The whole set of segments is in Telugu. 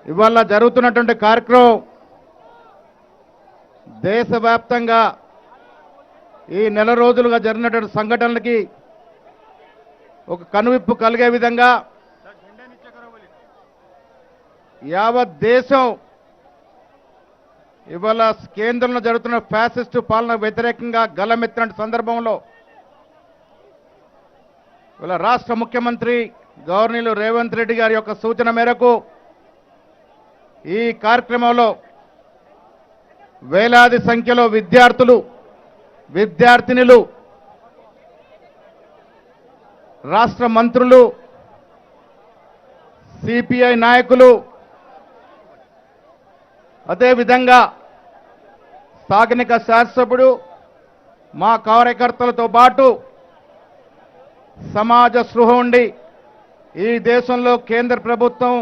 ఇవాళ జరుగుతున్నటువంటి కార్యక్రమం దేశవ్యాప్తంగా ఈ నెల రోజులుగా జరిగినటువంటి సంఘటనలకి ఒక కనువిప్పు కలిగే విధంగా యావత్ దేశం ఇవాళ కేంద్రంలో జరుగుతున్న ఫ్యాసిస్టు పాలన వ్యతిరేకంగా గలమెత్తిన సందర్భంలో ఇవాళ రాష్ట్ర ముఖ్యమంత్రి గవర్నర్ రేవంత్ రెడ్డి గారి యొక్క సూచన మేరకు ఈ కార్యక్రమంలో వేలాది సంఖ్యలో విద్యార్థులు విద్యార్థినులు రాష్ట్ర మంత్రులు సిపిఐ నాయకులు అదేవిధంగా స్థానిక శాసనసభ్యుడు మా కార్యకర్తలతో పాటు సమాజ స్పృహ ఉండి ఈ దేశంలో కేంద్ర ప్రభుత్వం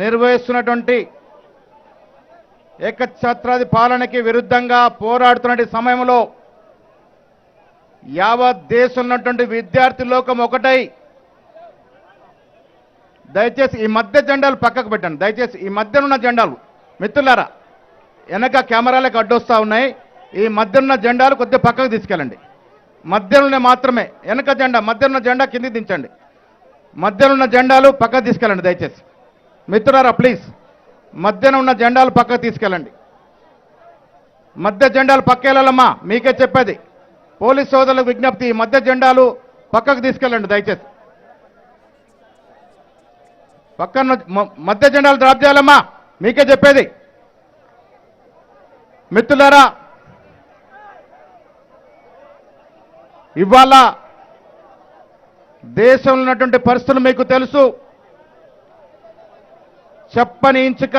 నిర్వహిస్తున్నటువంటి ఏకఛత్రాది పాలనకి విరుద్ధంగా పోరాడుతున్న సమయంలో యావత్ దేశంలో ఉన్నటువంటి విద్యార్థి లోకం ఒకటై దయచేసి ఈ మధ్య జెండాలు పక్కకు పెట్టండి. దయచేసి ఈ మధ్యన ఉన్న జెండాలు మిత్రులారా, వెనక కెమెరాలకు అడ్డొస్తా ఉన్నాయి. ఈ మధ్యన జెండాలు కొద్దిగా పక్కకు తీసుకెళ్ళండి. మధ్యలోనే మాత్రమే వెనక జెండా, మధ్యన జెండా కిందికి దించండి. మధ్యలో ఉన్న జెండాలు పక్కకు తీసుకెళ్ళండి దయచేసి. మిత్రులారా ప్లీజ్, మధ్యన ఉన్న జెండాలు పక్కకు తీసుకెళ్ళండి. మధ్య జెండాలు పక్క వెళ్ళాలమ్మా, మీకే చెప్పేది. పోలీస్ సోదరులకు విజ్ఞప్తి, మధ్య జెండాలు పక్కకు తీసుకెళ్ళండి దయచేసి. పక్కన మధ్య జెండాలు డ్రాప్ చేయాలమ్మా, మీకే చెప్పేది. మిత్రులారా, ఇవాళ దేశంలో ఉన్నటువంటి పరిస్థితులు మీకు తెలుసు. చెప్పని ఇంచుక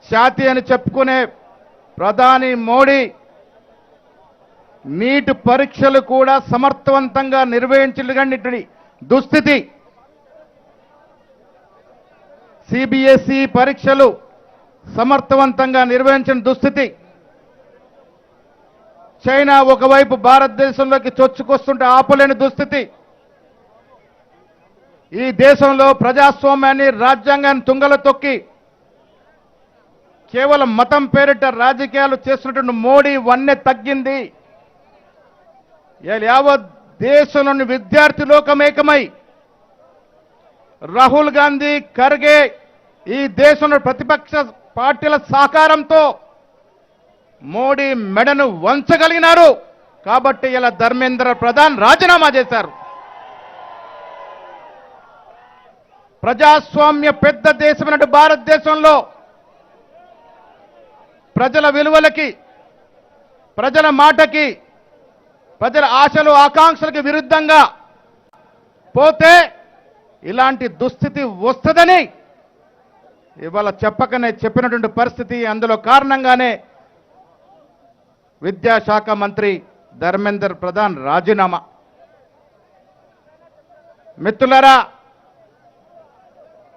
ఛాతీ అని చెప్పుకునే ప్రధాని మోడీ నీట్ పరీక్షలు కూడా సమర్థవంతంగా నిర్వహించలేని దుస్థితి, సిబిఎస్ఈ పరీక్షలు సమర్థవంతంగా నిర్వహించిన దుస్థితి, చైనా ఒకవైపు భారతదేశంలోకి చొచ్చుకొస్తుంటే ఆపలేని దుస్థితి, ఈ దేశంలో ప్రజాస్వామ్యాన్ని రాజ్యాంగాన్ని తుంగలో తొక్కి కేవలం మతం పేరిట రాజకీయాలు చేస్తున్నటువంటి మోడీ వన్నె తగ్గింది. యావత్ దేశంలోని విద్యార్థి లోకమేకమై రాహుల్ గాంధీ, ఖర్గే, ఈ దేశంలో ప్రతిపక్ష పార్టీల సహకారంతో మోడీ మెడను వంచగలిగినారు. కాబట్టి ఇలా ధర్మేంద్ర ప్రధాన్ రాజీనామా చేశారు. ప్రజాస్వామ్య పెద్ద దేశమైన భారతదేశంలో ప్రజల విలువలకి, ప్రజల మాటకి, ప్రజల ఆశలు ఆకాంక్షలకు విరుద్ధంగా పోతే ఇలాంటి దుస్థితి వస్తుందని ఇవాళ చెప్పకనే చెప్పినటువంటి పరిస్థితి. అందులో కారణంగానే విద్యాశాఖ మంత్రి ధర్మేంద్ర ప్రధాన్ రాజీనామా. మిత్రులారా,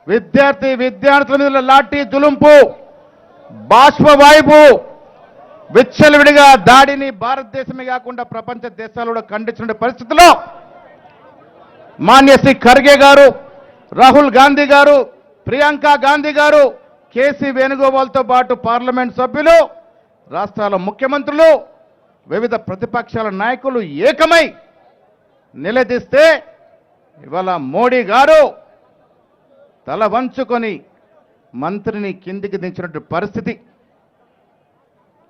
విద్యార్థుల మీద లాఠీ జులుంపు, బాష్పవాయువు, విచ్చలవిడిగా దాడిని భారతదేశమే కాకుండా ప్రపంచ దేశాలు కూడా ఖండించిన పరిస్థితిలో మాన్య శ్రీ ఖర్గే గారు, రాహుల్ గాంధీ గారు, ప్రియాంక గాంధీ గారు, కేసీ వేణుగోపాల్తో పాటు పార్లమెంట్ సభ్యులు, రాష్ట్రాల ముఖ్యమంత్రులు, వివిధ ప్రతిపక్షాల నాయకులు ఏకమై నిలదీస్తే ఇవాళ మోడీ గారు తల వంచుకొని మంత్రిని కిందికి దించినట్టు పరిస్థితి.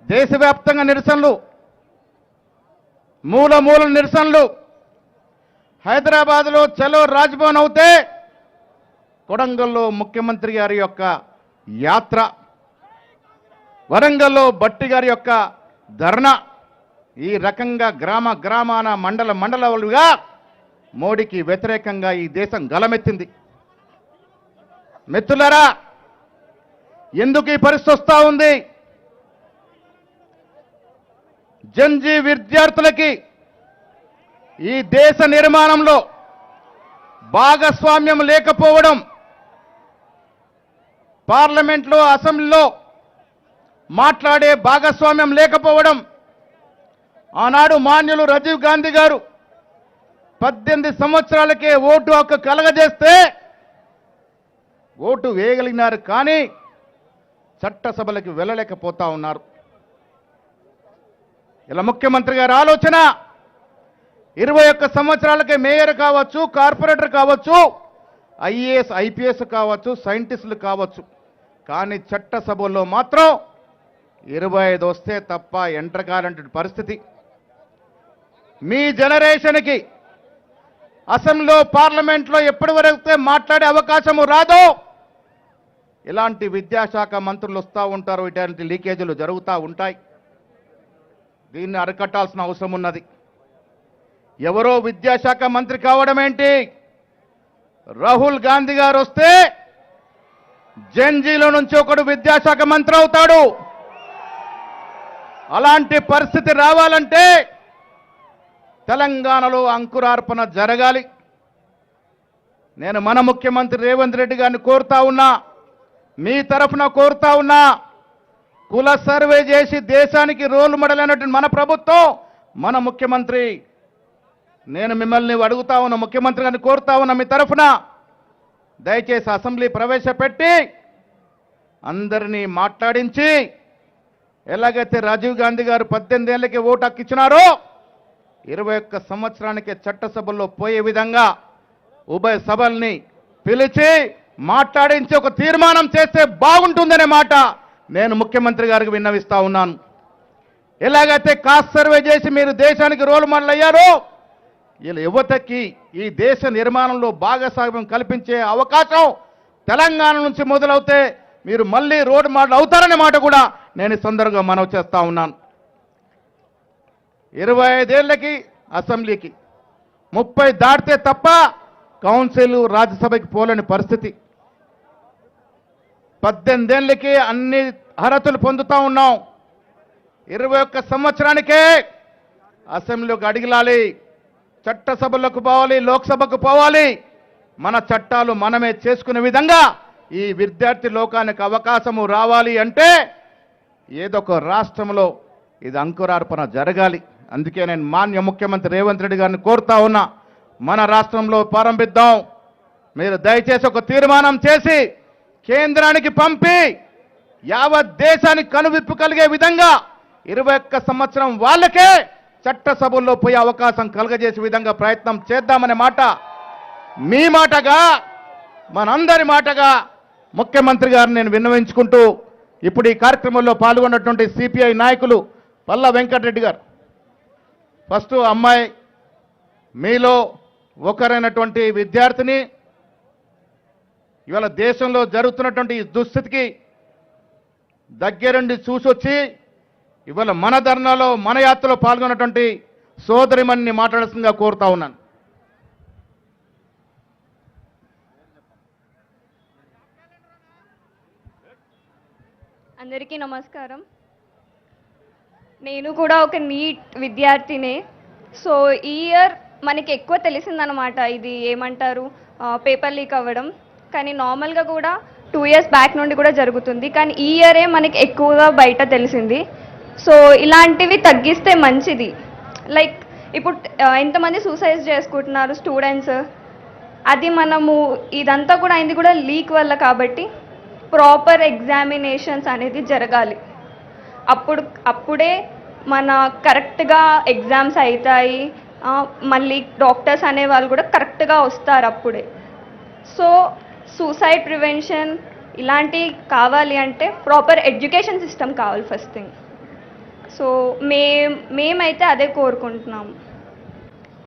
దేశవ్యాప్తంగా నిరసనలు, మూల నిరసనలు. హైదరాబాద్లో చలో రాజ్భవన్ అవుతే కొడంగల్లో ముఖ్యమంత్రి గారి యొక్క యాత్ర, వరంగల్లో భట్టి గారి యొక్క ధర్నా, ఈ రకంగా గ్రామాన మండలాలుగా మోడీకి వ్యతిరేకంగా ఈ దేశం గలమెత్తింది. మిత్రులారా, ఎందుకు ఈ పరిస్థితి వస్తూ ఉంది? జంజీ విద్యార్థులకి ఈ దేశ నిర్మాణంలో భాగస్వామ్యం లేకపోవడం, పార్లమెంట్లో అసెంబ్లీలో మాట్లాడే భాగస్వామ్యం లేకపోవడం. ఆనాడు మాన్యులు రాజీవ్ గాంధీ గారు 18 సంవత్సరాలకే ఓటు హక్కు కలగజేస్తే ఓటు వేయగలిగినారు, కానీ చట్టసభలకు వెళ్ళలేకపోతా ఉన్నారు. ఇలా ముఖ్యమంత్రి గారి ఆలోచన 21 సంవత్సరాలకే మేయర్ కావచ్చు, కార్పొరేటర్ కావచ్చు, ఐఏఎస్ ఐపీఎస్ కావచ్చు, సైంటిస్టులు కావచ్చు, కానీ చట్టసభల్లో మాత్రం 25 వస్తే తప్ప ఎంటర్ కాలంటే పరిస్థితి. మీ జనరేషన్కి అసెంబ్లీలో పార్లమెంట్లో ఎప్పటి వరకు మాట్లాడే అవకాశము రాదో ఇలాంటి విద్యాశాఖ మంత్రులు వస్తూ ఉంటారు, ఇలాంటి లీకేజీలు జరుగుతూ ఉంటాయి. దీన్ని అరికట్టాల్సిన అవసరం ఉన్నది. ఎవరో విద్యాశాఖ మంత్రి కావడం ఏంటి? రాహుల్ గాంధీ గారు వస్తే జెన్జీలో నుంచి ఒకడు విద్యాశాఖ మంత్రి అవుతాడు. అలాంటి పరిస్థితి రావాలంటే తెలంగాణలో అంకురార్పణ జరగాలి. నేను మన ముఖ్యమంత్రి రేవంత్ రెడ్డి గారిని కోరుతా ఉన్నా, మీ తరఫున కోరుతా ఉన్నా, కుల సర్వే చేసి దేశానికి రోల్ మోడల్ అయినటువంటి మన ప్రభుత్వం, మన ముఖ్యమంత్రి, నేను మిమ్మల్ని అడుగుతా ఉన్నా, ముఖ్యమంత్రి గారిని కోరుతా ఉన్నా, మీ తరఫున దయచేసి అసెంబ్లీ ప్రవేశపెట్టి అందరినీ మాట్లాడించి, ఎలాగైతే రాజీవ్ గాంధీ గారు 18 ఏళ్ళకి ఓటు హక్కు ఇచ్చినారో 21 సంవత్సరానికి చట్టసభల్లో పోయే విధంగా ఉభయ సభల్ని పిలిచి మాట్లాడించి ఒక తీర్మానం చేస్తే బాగుంటుందనే మాట నేను ముఖ్యమంత్రి గారికి విన్నవిస్తా ఉన్నాను. ఎలాగైతే కాస్ట్ సర్వే చేసి మీరు దేశానికి రోల్ మోడల్ అయ్యారో, వీళ్ళ యువతకి ఈ దేశ నిర్మాణంలో భాగస్వామ్యం కల్పించే అవకాశం తెలంగాణ నుంచి మొదలవుతే మీరు మళ్ళీ రోడ్ మోడల్ అవుతారనే మాట కూడా నేను ఈ సందర్భంగా మనవి చేస్తా ఉన్నాను. 25 ఏళ్ళకి అసెంబ్లీకి 30 దాటితే తప్ప కౌన్సిల్ రాజ్యసభకి పోలేని పరిస్థితి. 18 ఏళ్ళకి అన్ని అర్హతలు పొందుతా ఉన్నాం. 21 సంవత్సరానికే అసెంబ్లీలోకి అడిగిలాలి, చట్టసభలకు పోవాలి, లోక్సభకు పోవాలి. మన చట్టాలు మనమే చేసుకునే విధంగా ఈ విద్యార్థి లోకానికి అవకాశము రావాలి అంటే ఏదో ఒక రాష్ట్రంలో ఇది అంకురార్పణ జరగాలి. అందుకే నేను మాన్య ముఖ్యమంత్రి రేవంత్ రెడ్డి గారిని కోరుతా ఉన్నా, మన రాష్ట్రంలో ప్రారంభిద్దాం. మీరు దయచేసి ఒక తీర్మానం చేసి కేంద్రానికి పంపి యావత్ దేశానికి కనువిప్పు కలిగే విధంగా 21 సంవత్సరం వాళ్ళకే చట్టసభల్లో పోయే అవకాశం కలగజేసే విధంగా ప్రయత్నం చేద్దామనే మాట మీ మాటగా, మనందరి మాటగా ముఖ్యమంత్రి గారిని నేను విన్నవించుకుంటూ, ఇప్పుడు ఈ కార్యక్రమంలో పాల్గొన్నటువంటి సిపిఐ నాయకులు పల్లా వెంకటరెడ్డి గారు, ఫస్ట్ అమ్మాయి, మీలో ఒకరైనటువంటి విద్యార్థిని, ఇవాళ దేశంలో జరుగుతున్నటువంటి ఈ దుస్థితికి దగ్గరుండి చూసొచ్చి ఇవాళ మన ధర్నాలో, మన యాత్రలో పాల్గొన్నటువంటి సోదరిమణిని మాట్లాడాల్సిందిగా కోరుతా ఉన్నాను. అందరికీ నమస్కారం. నేను కూడా ఒక నీట్ విద్యార్థినే. సో ఈ ఇయర్ మనకి ఎక్కువ తెలిసిందనమాట, ఇది ఏమంటారు పేపర్ లీక్ అవ్వడం. కానీ నార్మల్గా కూడా 2 ఇయర్స్ బ్యాక్ నుండి కూడా జరుగుతుంది, కానీ ఈ ఇయరే మనకి ఎక్కువగా బయట తెలిసింది. సో ఇలాంటివి తగ్గిస్తే మంచిది. లైక్ ఇప్పుడు ఎంతమంది సూసైడ్ చేసుకుంటున్నారు స్టూడెంట్స్, అది మనము ఇదంతా కూడా అయింది కూడా లీక్ వల్ల. కాబట్టి ప్రాపర్ ఎగ్జామినేషన్స్ అనేది జరగాలి. అప్పుడే మన కరెక్ట్గా ఎగ్జామ్స్ అవుతాయి. మళ్ళీ డాక్టర్స్ అనే వాళ్ళు కూడా కరెక్ట్గా వస్తారు అప్పుడే. సో సూసైడ్ ప్రివెన్షన్ ఇలాంటివి కావాలి అంటే ప్రాపర్ ఎడ్యుకేషన్ సిస్టమ్ కావాలి ఫస్ట్ థింగ్. సో మేమైతే అదే కోరుకుంటున్నాము.